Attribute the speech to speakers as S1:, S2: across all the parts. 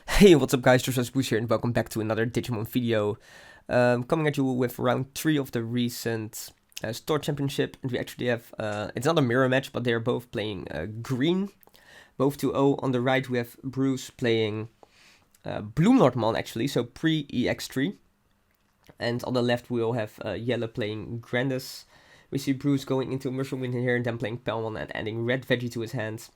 S1: Hey, what's up guys, just Boost here and welcome back to another Digimon video. Coming at you with round 3 of the recent Store Championship, and we actually have, it's not a mirror match, but they're both playing green, both 2-0. On the right we have Bruce playing Bloomlordmon actually, so pre-EX3. And on the left we'll have Yellow playing Grandis. We see Bruce going into Mushroom Wind here and then playing Palmon and adding Red Veggie to his hand.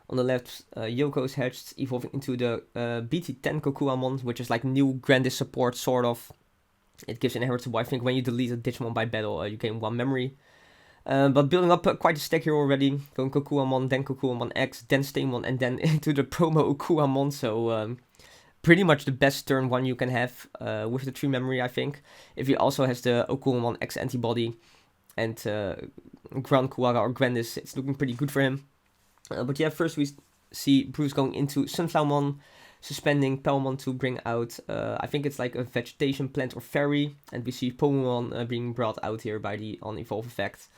S1: On the left, Yoko is hatched, evolving into the BT10 Kuwagamon, which is like new Grandis support, sort of. It gives inheritable, I think, when you delete a Digimon by battle, you gain 1 memory. But building up quite a stack here already. Going Kuwagamon, then Kuwagamon X, then Stamon, and then into the promo Kuwagamon. So pretty much the best turn 1 you can have with the 3 memory, I think. If he also has the Okuamon X antibody and Grand Kuwaga or Grandis, it's looking pretty good for him. But yeah, first we see Bruce going into Sunflowermon, suspending Palmon to bring out, I think it's like a vegetation plant or fairy, and we see Pomon being brought out here by the on-evolve effect,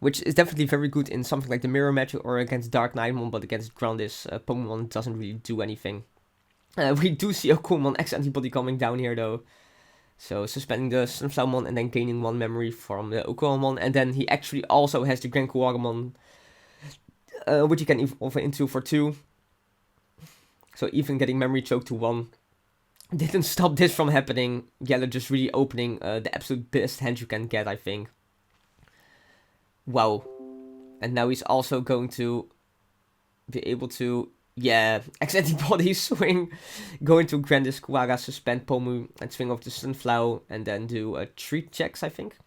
S1: which is definitely very good in something like the mirror match or against Dark Knightmon, but against Grandis, Pomon doesn't really do anything. We do see a Kumon X antibody coming down here though. So suspending the Sunflowermon and then gaining 1 memory from the Okuamon, and then he actually also has the GrandisKuwagamon, which you can evolve into for 2. So even getting memory choke to 1 didn't stop this from happening. Yellow just really opening the absolute best hand you can get, I think. Wow. And now he's also going to be able to, yeah, X antibody swing, go into GrandisKuwaga, suspend Pomu, and swing off the Sunflower, and then do 3 checks, I think.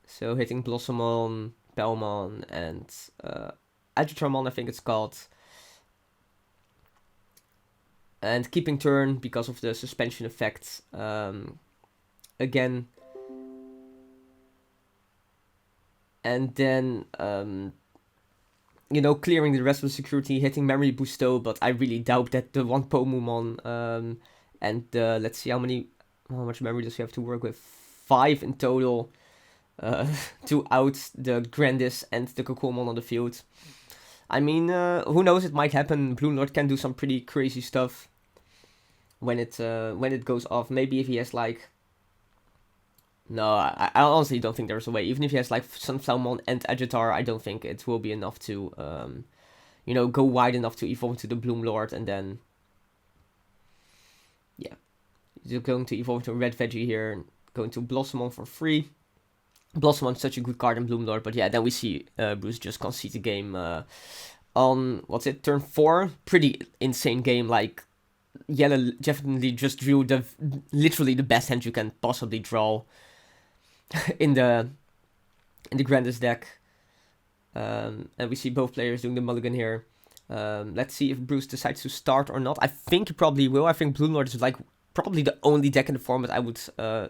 S1: So hitting Blossomon, Palmon, and Hydramon, I think it's called. And keeping turn because of the suspension effect. Again. And then, you know, clearing the rest of the security, hitting memory boosto, but I really doubt that the 1 Pomumon, and let's see how much memory does he have to work with? 5 in total. To out the Grandis and the Kuwagamon on the field. I mean, who knows, it might happen. Bloomlord can do some pretty crazy stuff when it goes off. Maybe if he has like... No, I honestly don't think there's a way. Even if he has like Sunflowermon and Agitar, I don't think it will be enough to, you know, go wide enough to evolve into the Bloomlord and then... Yeah. You're going to evolve into Red Veggie here, going to Blossomon for free. Blossomon such a good card in Bloomlord, but yeah, then we see Bruce just concede the game on, what's it, turn 4? Pretty insane game, like, Yellow definitely just drew literally the best hand you can possibly draw in the Grandis deck. And we see both players doing the mulligan here. Let's see if Bruce decides to start or not. I think he probably will. I think Bloomlord is like probably the only deck in the format I would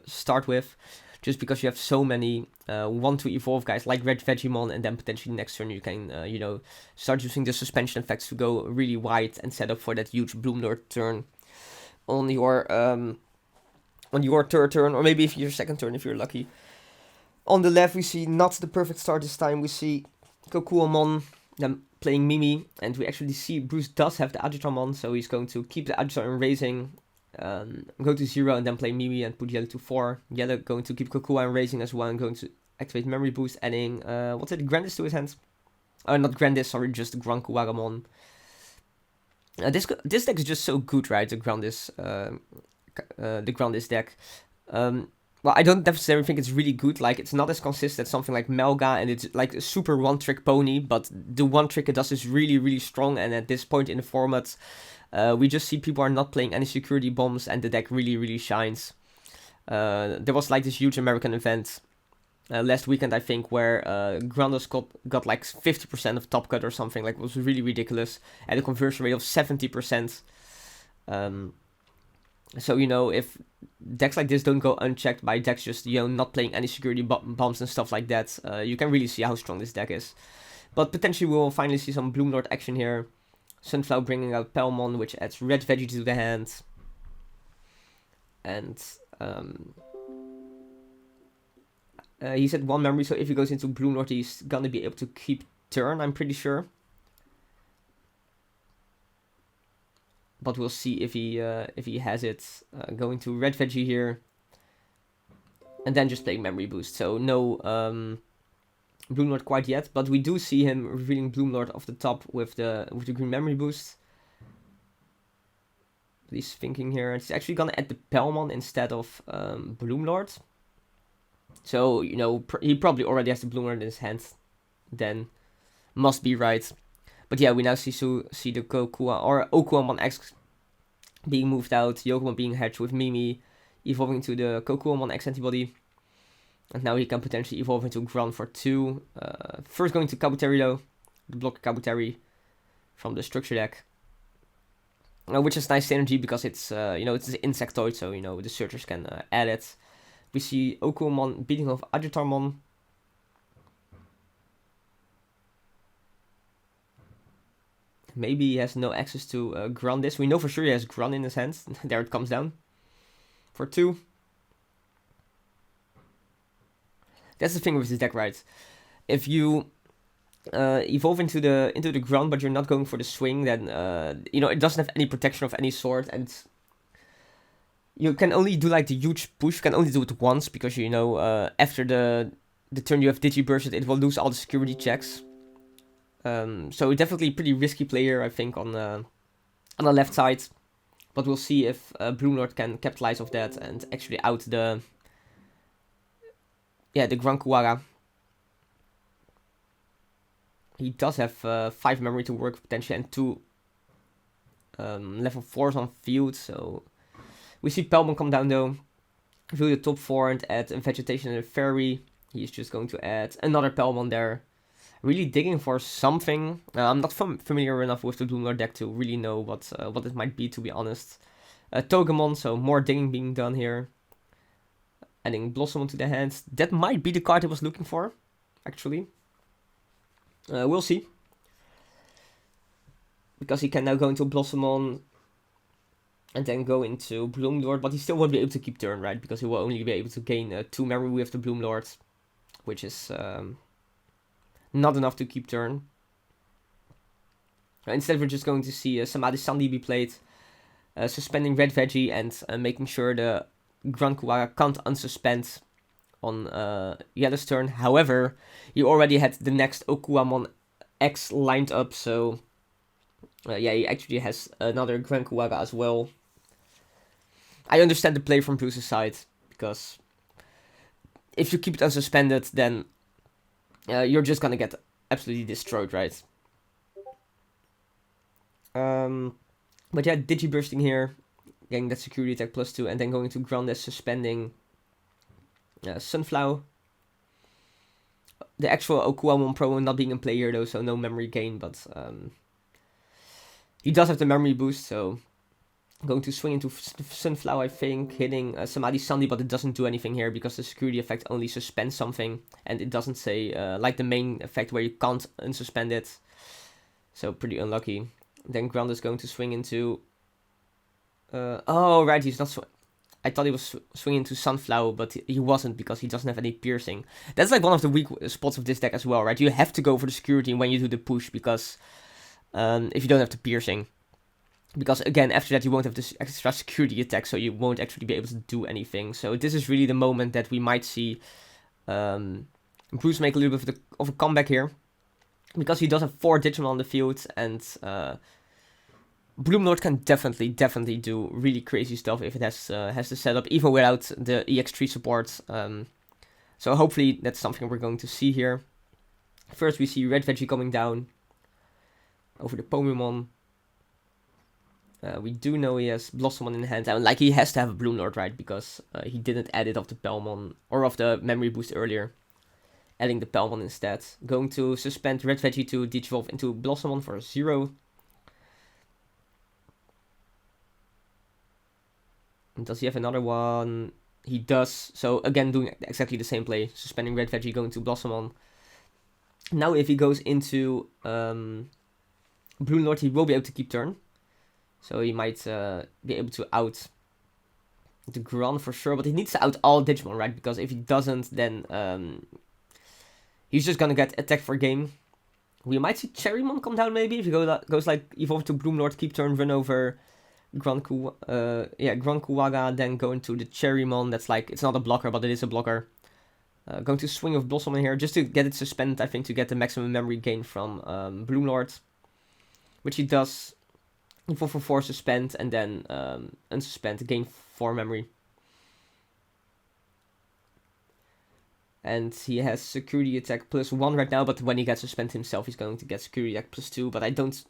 S1: start with. Just because you have so many 1-2 evolve guys like Red Vegemon, and then potentially next turn you can, you know, start using the suspension effects to go really wide and set up for that huge Bloomlord turn on your third turn, or maybe if your second turn if you're lucky. On the left we see not the perfect start this time. We see Kuwagamon then playing Mimi, and we actually see Bruce does have the Hydramon, so he's going to keep the Hydramon raising. Go to 0 and then play Mimi and put Yellow to 4. Yellow going to keep Kukua and raising as well, and going to activate Memory Boost, adding, what's it, Grandis to his hands? Not Grandis, sorry, just the GrandisKuwagamon. This deck is just so good, right, the Grandis deck. Well, I don't necessarily think it's really good, like, it's not as consistent as something like Melga, and it's like a super one-trick pony, but the one trick it does is really, really strong, and at this point in the format, we just see people are not playing any security bombs, and the deck really, really shines. There was like this huge American event last weekend, I think, where Grandis got like 50% of top cut or something. Like, it was really ridiculous, at a conversion rate of 70%. So, you know, if decks like this don't go unchecked by decks just, you know, not playing any security bombs and stuff like that, you can really see how strong this deck is. But potentially we'll finally see some Bloomlord action here. Sunflower bringing out Palmon, which adds Red Veggie to the hand. And he said 1 memory, so if he goes into Bloomlord, he's gonna be able to keep turn, I'm pretty sure. but we'll see if he has it. Going to red veggie here, and then just playing memory boost. So no Bloomlord quite yet, but we do see him revealing Bloomlord off the top with the green memory boost. He's thinking here. He's actually gonna add the Palmon instead of Bloomlord. So you know he probably already has the Bloomlord in his hand. Then must be right. But yeah, we now see the Okuamon X being moved out, Yogamon being hatched with Mimi evolving to the Kokuamon X antibody. And now he can potentially evolve into Gran for 2. First going to Kabuteri though, the blocker Kabuteri from the structure deck. Which is nice synergy because it's it's an insectoid, so the searchers can add it. We see Okuamon beating off Hydramon. Maybe he has no access to Grandis. We know for sure he has Gran in his hands. There it comes down. For 2. That's the thing with this deck, right? If you evolve into the Gran, but you're not going for the swing, then it doesn't have any protection of any sort, and you can only do like the huge push. You can only do it once because after the turn you have Digiburst, it will lose all the security checks. So definitely pretty risky player, I think, on the left side. But we'll see if Bloomlord can capitalize off that and actually out the GrandisKuwaga. He does have 5 memory to work potentially and 2 level 4s on field. So we see Palmon come down though. View the top 4 and add a vegetation and a fairy. He's just going to add another Palmon there. Really digging for something. I'm not familiar enough with the Bloomlord deck to really know what it might be, to be honest. Togemon, so more digging being done here. Adding Blossomon to the hands. That might be the card I was looking for, actually. We'll see. Because he can now go into Blossomon and then go into Bloomlord, but he still won't be able to keep turn, right? Because he will only be able to gain 2 memory with the Bloomlord, which is not enough to keep turn. Instead, we're just going to see Samadhi Sandy be played, suspending red veggie and making sure the GrandisKuwaga can't unsuspend on yellow's turn. However, he already had the next Okuamon X lined up, so he actually has another GrandisKuwaga as well. I understand the play from Bruce's side, because if you keep it unsuspended, then you're just gonna get absolutely destroyed, right? But yeah, Digibursting here, getting that security attack +2, and then going to Grandis, suspending Sunflower. The actual Okuamon Pro not being in play here though, so no memory gain, but he does have the memory boost, so going to swing into Sunflower, I think, hitting Samadhi Sandy, but it doesn't do anything here because the security effect only suspends something, and it doesn't say, like the main effect where you can't unsuspend it, so pretty unlucky. Then Grandis going to swing into, oh right, he's not I thought he was swinging to Sunflower, but he wasn't because he doesn't have any piercing. That's like one of the weak spots of this deck as well, right? You have to go for the security when you do the push, because if you don't have the piercing. Because again, after that you won't have this extra security attack, so you won't actually be able to do anything. So this is really the moment that we might see Bruce make a little bit of a comeback here. Because he does have 4 Digimon on the field, and Bloomlord can definitely do really crazy stuff if it has the setup, even without the EX3 support. So hopefully that's something we're going to see here. First we see Red Veggie coming down over the Pomemon. We do know he has Blossomon in hand, and like he has to have a Bloomlord, right? Because he didn't add it of the Palmon or of the memory boost earlier. Adding the Palmon instead. Going to suspend Red Veggie to Digivolve into Blossomon for 0. And does he have another one? He does. So again, doing exactly the same play. Suspending Red Veggie, going to Blossomon. Now if he goes into Bloomlord, he will be able to keep turn. So he might be able to out the Gran for sure. But he needs to out all Digimon, right? Because if he doesn't, then he's just gonna get attacked for game. We might see Cherrymon come down maybe. If he goes like evolve to Bloomlord, keep turn, run over GrandisKuwaga, then going to the Cherrymon. That's like, it's not a blocker, but it is a blocker. Going to Swing of Blossom in here, just to get it suspended, I think, to get the maximum memory gain from Bloomlord. Which he does. 4 for 4 suspend, and then unsuspend, gain 4 memory. And he has security attack +1 right now, but when he gets suspended himself, he's going to get security attack +2. But I don't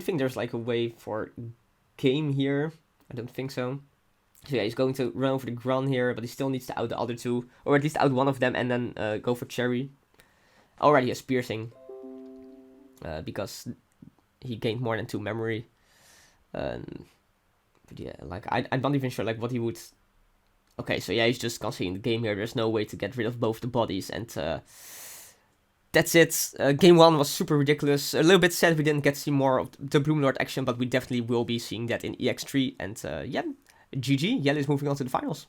S1: think there's like a way for game here. I don't think so. So yeah, he's going to run over the Gran here, but he still needs to out the other two, or at least out one of them, and then go for Cherry. Already has piercing, because he gained more than 2 memory. But yeah, like I'm not even sure like what he would. Okay, so yeah, he's just conceding the game here. There's no way to get rid of both the bodies, and that's it. Game 1 was super ridiculous. A little bit sad we didn't get to see more of the Bloomlord action, but we definitely will be seeing that in EX3. And yeah, GG. Yell is moving on to the finals.